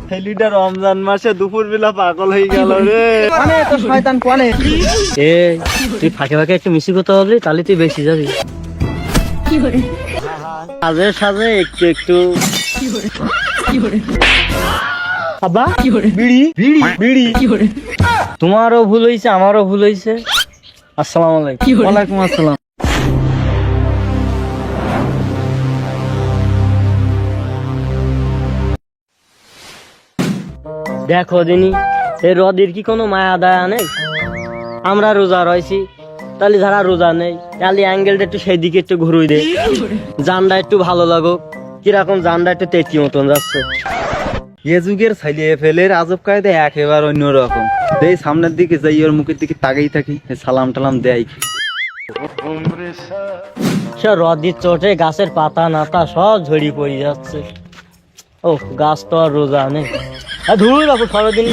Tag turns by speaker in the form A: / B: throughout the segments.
A: হেলিটা রমজান মাসে দুপুর বেলা পাগল হয়ে গেল রে।
B: তো শয়তান কোনে
C: তুই ফাঁকে ফাঁকে একটু মিশি করতে হবে, তাহলে তুই বেশি যাবি। সাজে সাজে একটু একটু
A: আব্বা বিড়ি বিড়ি বিড়ি।
C: তোমারও ভুল হয়েছে, আমারও ভুল হয়েছে। আসসালামু আলাইকুম।
B: ওয়ালাইকুম আসসালাম।
C: দেখো দিনী, এই রদির কি কোনো মায়া দায়া নেই? আমরা রোজা রয়েছি, তাহলে যারা রোজা নেই তাহলে অ্যাঙ্গেলটা একটু সেই দিকে একটু ঘুরুই দে, জানটা একটু ভালো লাগুক। কিরকম জানটা একটু তেচি মতন যাচ্ছে।
A: এ যুগের ছাইলিয়ে ফেলের আজব কায়দা একেবারে অন্যরকম। দেই সামনের দিকে যাই, ওর মুখের দিকে তাকাই থাকি, সালাম টালাম দেয়।
C: সে রদির চোটে গাছের পাতা নাতা সব ঝড়ি পড়ে যাচ্ছে। ও গাছ তো আর রোজা নেই। ধুই রাখো সারাদিন।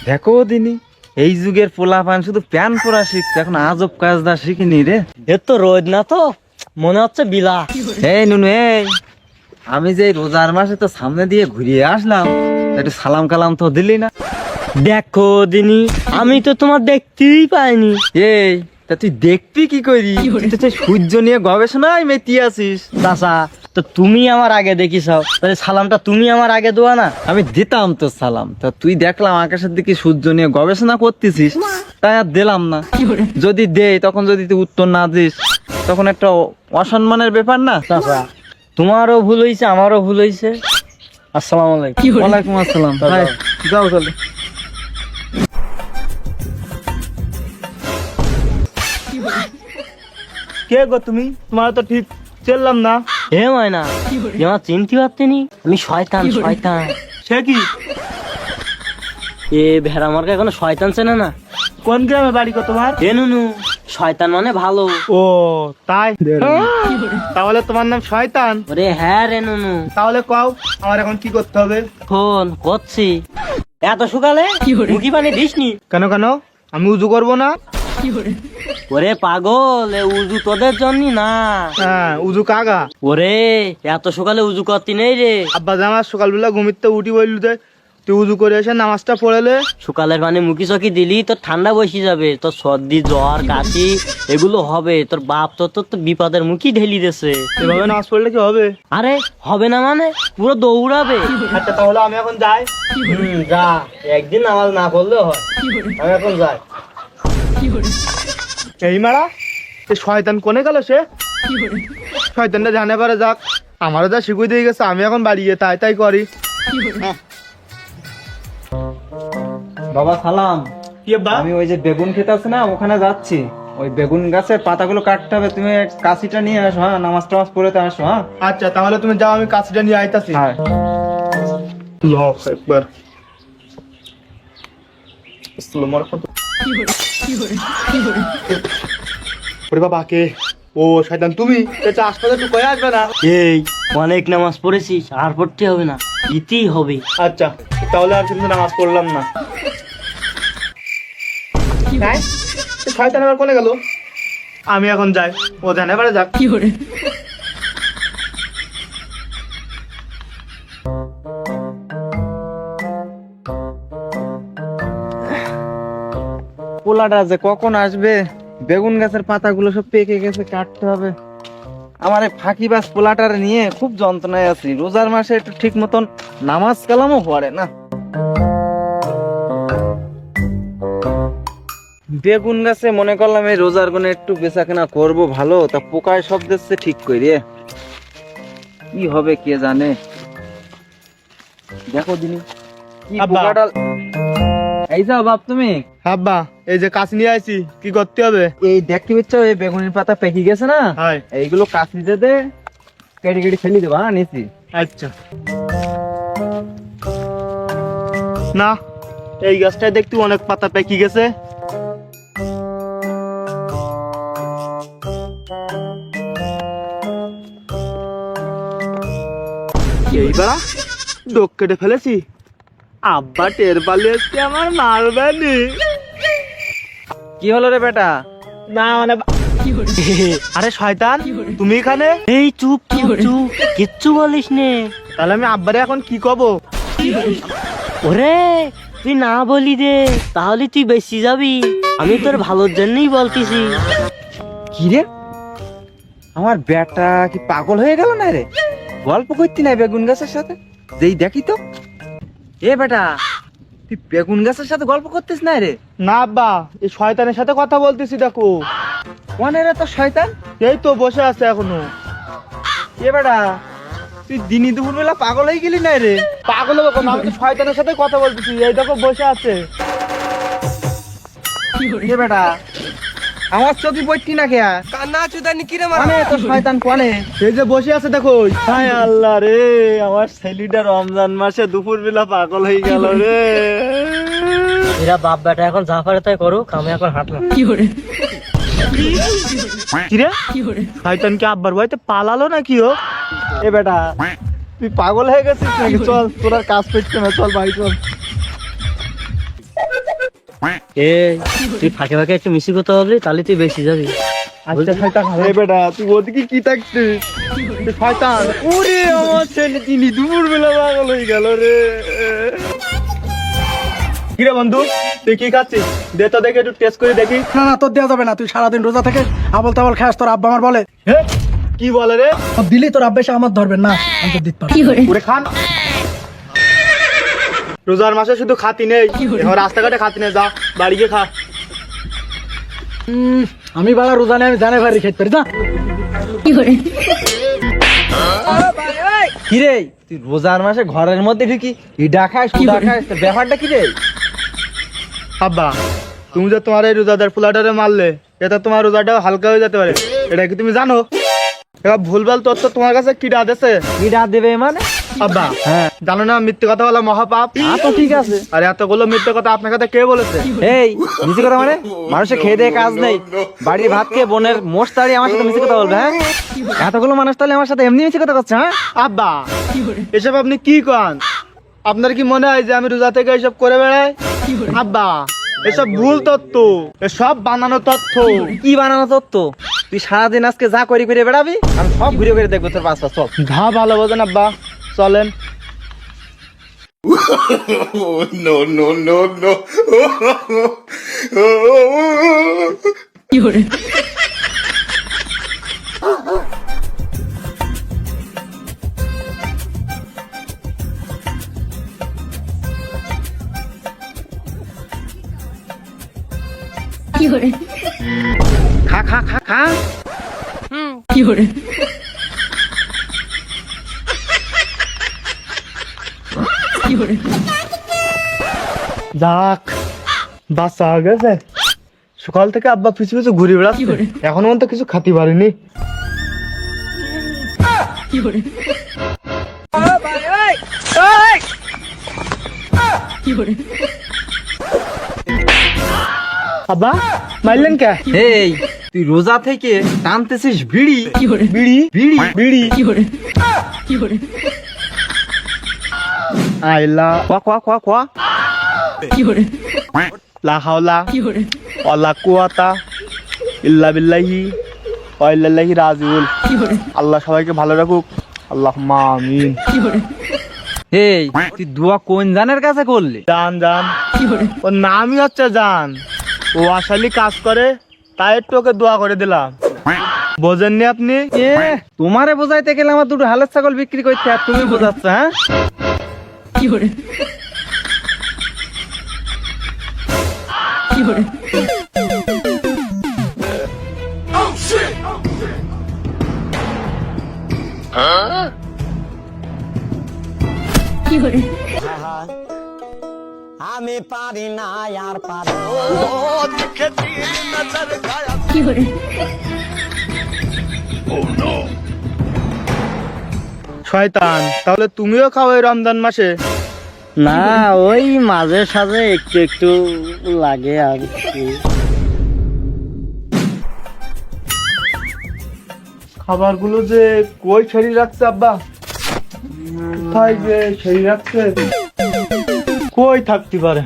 A: দেখো দিনি, এই যুগের পোলা পান শুধু প্যান পরা শিখছে, এখন আজব কাজটা শিখিনি রে।
C: এর তো রোদ না, তো মনে হচ্ছে বিলা।
A: এই নুনু, এই আমি যে রোজার মাসে তো সামনে দিয়ে ঘুরিয়ে আসলাম, একটু সালাম কালাম তো দিলি না।
C: দেখো দিনি, আমি তো তোমার দেখতেই পাইনি।
A: এই তা তুই দেখবি কি করি? তুই তো সেই সূর্য নিয়ে গবেষণায় মেতি আছিস।
C: চাচা, তো তুমি আমার আগে দেখিসাও, তাহলে সালামটা তুমি আমার আগে দেওয়া না?
A: আমি দিতাম তো সালাম, তা তুই দেখলাম আকাশের দিকে সূর্য নিয়ে গবেষণা করতেছিস, তাই আর দিলাম না। যদি দেই তখন যদি তুই উত্তর না দিস, তখন একটা অসম্মানের ব্যাপার না।
C: চাচা, তোমারও ভুল হয়েছে, আমারও ভুল হয়েছে। আসসালামু আলাইকুম।
B: ওয়ালাইকুম আসসালাম।
A: ভাই, যাও চলে। কে গো তুমি? তোমার তো ঠিক চললাম না।
C: হে ময়না, তুই আমার চিনতে পারতেনি? আমি শয়তান, শয়তান।
A: সে কি?
C: এ ভেড়া মার্কা এখনো শয়তান চেনে না?
A: কোন গ্রামে বাড়ি কো তোমার?
C: এ নুনু, শয়তান মানে ভালো।
A: ও তাই? তাহলে তোমার নাম শয়তান?
C: ওরে হ্যাঁ রে নুনু।
A: তাহলে কও আমার এখন কি করতে হবে?
C: ফোন করছি। এত সকালে মুখি পানি দিসনি?
A: কেন কেন? আমি উজু করবো না?
C: ওরে পাগল, এ উজু তোদের জন্য না।
A: হ্যাঁ, উজু কাগা।
C: ওরে এত সকালে উজু করতে নেই রে।
A: আব্বা জামার সকালবেলা ঘুমিতে উঠি বললু যে তুই উজু করে এসে নামাজটা পড়েলে।
C: সকালের পানি মুখি চকি দিলি তোর ঠান্ডা বসে যাবে, তোর সর্দি জ্বর কাশি এগুলো হবে। তোর বাপ তো বিপদের মুখি ঢেলি দিয়েছে।
A: এভাবে নামাজ পড়লে কি হবে?
C: আরে হবে না মানে পুরো দৌড়াবে।
A: আচ্ছা তাহলে আমি এখন যাই।
C: যা, একদিন নামাজ না পড়লেও হয়। আমি এখন যাই।
A: এই মারা, সে শয়তান কোনে গেল? সে শয়তানটা জানে পারে যাক, আমারও যা শিখুই দিয়ে গেছে, আমি এখন বাড়ি গিয়ে তাই তাই করি।
B: বাবা সালাম।
A: কি আব্বা?
B: আমি ওই যে বেগুন খেতে আছে না, ওখানে যাচ্ছি। ওই বেগুন গাছের পাতাগুলো কাটতে হবে, তুমি কাশিটা নিয়ে আসো। হ্যাঁ, নামাজ টামাজ পড়ে আসো। হ্যাঁ
A: আচ্ছা তাহলে তুমি যাও, আমি কাছিটা নিয়ে আইতাছি।
B: হ্যাঁ।
A: আল্লাহু আকবার। আসসালামু আলাইকুম। ওরে বাবা, কে? ও শয়তান তুমি? এটা আসলে একটু কয়ে আসবে না?
C: এই অনেক নামাজ পড়েছিস, আর পড়তে হবে না, দিতেই হবে।
A: আচ্ছা তাহলে আর কিন্তু নামাজ পড়লাম না। নাই, এ শয়তান আবার কোনে গেল? আমি এখন যাই, ও জানে পারে যাক।
B: পোলাটা যে কখন আসবে? বেগুন গাছের পাতাগুলো সব পেকে গেছে, কাটতে হবে। আমার এই ফাঁকিবাজ পোলাটার নিয়ে খুব যন্ত্রণায় আছি। রোজার মাসে একটু ঠিক মতন নামাজ কালামও পড়ে না। বেগুন গাছে মনে করলাম এই রোজার গুনে একটু বেচাকেনা করবো ভালো, তা পোকায় সব দিচ্ছে ঠিক করে। কি হবে কে জানে। দেখো দিনি কি
A: আব্বা।
B: পোকাটা। এই যাও বাপ তুমি।
A: আব্বা, এই যে কাছে নিয়ে আইছি, কি করতে হবে?
B: এই দেখতে পাচ্ছ এই বেগুনের পাতা পেকে গেছে না,
A: হাই।
B: এইগুলো কাশিতে দে, কেটে কেটে ফেলে দেবো। হ্যাঁ নিছি।
A: আচ্ছা। না, এই গাছটায় দেখতে অনেক পাতা পেকে গেছে। এইবার ডোক কেটে ফেলেছি। আব্বা টের পালে আমার মারবে নি।
B: কি হলো রে বেটা?
A: না মানে
D: আরে শয়তান, তুমি এখানে?
C: এই চুপ চুপ চুপ, কিচ্ছু বলিস নে।
D: তাহলে আমি আব্বারে এখন কি কব?
C: ওরে তুই না বলি দে, তাহলে তুই বেশি যাবি। আমি তোর ভালোর জন্যই বলতেছি।
B: কি রে, আমার বেটা কি পাগল হয়ে গেল না রে? গল্প করতি না বেগুন গাছের সাথে? যেই দেখি তো, এ বেটা তুই বেগুন গাছের সাথে গল্প করতিস না রে?
D: না আব্বা, এই শয়তানের সাথে কথা বলতেছি। দেখো
B: কোনে রে তোর শয়তান?
D: এই তো বসে আছে এখনো।
B: এ বেটা তুই দিনই দুপুর বেলা পাগল হয়ে গেলি না রে?
D: পাগল হবে কেন? আমি তো শয়তানের সাথে কথা বলতেছি। এই দেখো বসে আছে।
B: এ বেটা আমার চোখে পড়তি না খেয়া
E: কান্না চুদানি কিরে
B: কোনে তোর শয়তান কোনে?
D: এই যে বসে আছে দেখো।
A: হায় আল্লাহ রে, আমার ছেলেটা রমজান মাসে দুপুর বেলা পাগল হয়ে গেল রে।
C: এরা বাপ বেটা এখন যা পারে তাই করুক, আমি এখন হাঁটলাম।
D: কিরে শয়তান কি আব্বার বাড়িতে পালালো নাকি ও?
B: এ বেটা তুই পাগল হয়ে গেছিস নাকি? চল তোর আর কাজ পেটছে না, চল বাড়ি চল।
C: এই তুই ফাঁকে ফাঁকে একটু মিশি কথা বললি, তাহলে তুই বেশি যাবি।
D: আচ্ছা শয়তান,
B: এ বেটা তুই ওদিকে কি থাকছিস?
D: তুই শয়তান।
B: ওরে আমার ছেলে দিনই দুপুর বেলা পাগল হয়ে গেল রে।
D: কিরে বন্ধু, তুই কি খাচ্ছিস? দে তো দেখে একটু টেস্ট করে দেখি।
E: না না, তোর দেওয়া যাবে না। তুই সারাদিন রোজা থেকে আবল তাবল খাস, তোর আব্বা আমার বলে।
D: হে, কি বলে রে?
E: তোর দিলি তোর আব্বা এসে আমার ধরবেন না, আমি তো দিতে পারবো।
D: ওরে খান। রোজার মাসে শুধু খাতি নেই, এখন রাস্তাঘাটে খাতি নেই। যা বাড়ি গিয়ে খা।
E: আমি বাড়া রোজা নেই, আমি জানে বাড়ি খেতে পারি না।
B: কি রে তুই রোজার মাসে ঘরের মধ্যে ঢুকি ইডা খাস উডা খাস, তোর ব্যাপারটা কি রে?
D: আব্বা, তুমি যে তোমার এই রোজাদার ফুলাটারে মারলে, এটা তোমার রোজাটাও হালকা হয়ে যেতে পারে। এটা কি তুমি জানো? এবার ভুলভাল তথ্য তোমার কাছে কি দিছে?
B: ইডা দেবে মানে?
D: আব্বা
B: হ্যাঁ
D: জানো না মিথ্যে কথা বলা মহাপাপ?
B: তো ঠিক আছে।
D: আর এতগুলো মিথ্যে কথা আপনার কাছে কে বলেছে?
B: এই মিছি কথা মানে? মানুষের খেয়ে দিয়ে কাজ নেই, বাড়ির ভাত খেয়ে বোনের মোষ তাড়ি আমার সাথে মিছি কথা বলবে? হ্যাঁ, এতগুলো মানুষ তাহলে আমার সাথে এমনি মিছি কথা করছে? হ্যাঁ
D: আব্বা এসব আপনি কি কন? আপনার কি মনে হয় যে আমি রোজা থেকে এসব করে বেড়াই? আব্বা এসব ভুল তথ্য, এসব বানানো তথ্য।
B: কি বানানো তত্ত্ব? তুই সারাদিন আজকে যা করি করে বেড়াবি, আমি সব ঘুরে ঘুরে দেখবো তোর পাঁচ পাঁচ। চল
D: ঘা ভালো বোঝেন আব্বা, চলেন।
F: no, no, no, no.
B: খা খা খা খা।
D: যাক বাচ্চা গেছে। সকাল থেকে আব্বা পিছু পিছু ঘুরে বেড়াচ্ছে, এখনো পর্যন্ত কিছু খাতি পারিনি। আব্বা মারলেন কে?
B: এই তুই রোজা থেকে টানতেছিস বিড়ি?
D: বিড়ি
B: বিড়ি
D: বিড়ি আইলা
B: কোয়া কোয়া কোয়া কোয়া।
D: লা হাওলা ওয়ালা কুওয়াতা ইল্লা বিল্লাহি ওয়া ইল্লাল্লাহি রাজিউল। আল্লাহ সবাইকে ভালো রাখুক, আল্লাহুম্মা আমিন।
B: এই তুই দোয়া কোন জানের কাছে করলি?
D: জান জান, ওর নামই হচ্ছে জান। ও আসালি কাজ করে, তাই একটু ওকে দোয়া করে দিলাম। বোঝেননি আপনি?
B: এ তোমারে বোঝাইতে গেলে আমার দুটো হালের ছাগল বিক্রি করতে, আর তুমি বোঝাচ্ছ? হ্যাঁ
C: আমি পারি না আর পারি।
D: শয়তান, তাহলে তুমিও খাও এই রমজান মাসে?
C: না, ওই মাঝে সাঝে একটু একটু লাগে আর কি।
D: খাবারগুলো যে কই ছেড়ে রাখছে আব্বা? কোথায় যে ছেড়ে রাখছে? কই থাকতে পারে?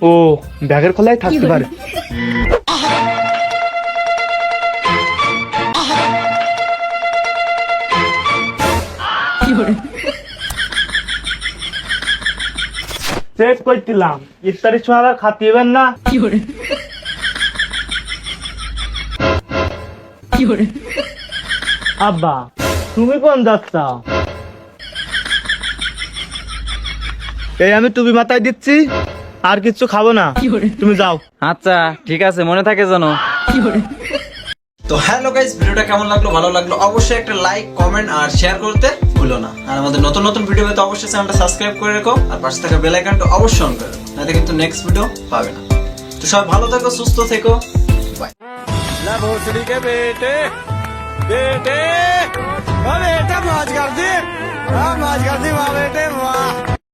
D: ও ব্যাগের খোলাই থাকতে পারে। চেক করছিলাম ইফতারির সময় আবার খাতিবেন না। আব্বা তুমি কোন যাচ্ছ? এই আমি টুপি মাথায় দিচ্ছি, আর কিছু খাবো না, তুমি যাও।
A: আচ্ছা ঠিক আছে, মনে থাকে যেন। তো হ্যালো গাইস, ভিডিওটা কেমন লাগলো? ভালো লাগলো অবশ্যই একটা লাইক, কমেন্ট আর শেয়ার করতে ভুলো না। আর আমাদের নতুন নতুন ভিডিও পেতে অবশ্যই চ্যানেলটা সাবস্ক্রাইব করে রেখো, আর পাশে থাকা বেল আইকনটা অবশ্যই অন করে রাখো, নাতে কিন্তু নেক্সট ভিডিও পাবে না। তো সবাই ভালো থেকো, সুস্থ থেকো, বাই।
E: ला भोसड़ी के बेटे बेटे ओ बेटा मौज कर दी वाह बेटे वाह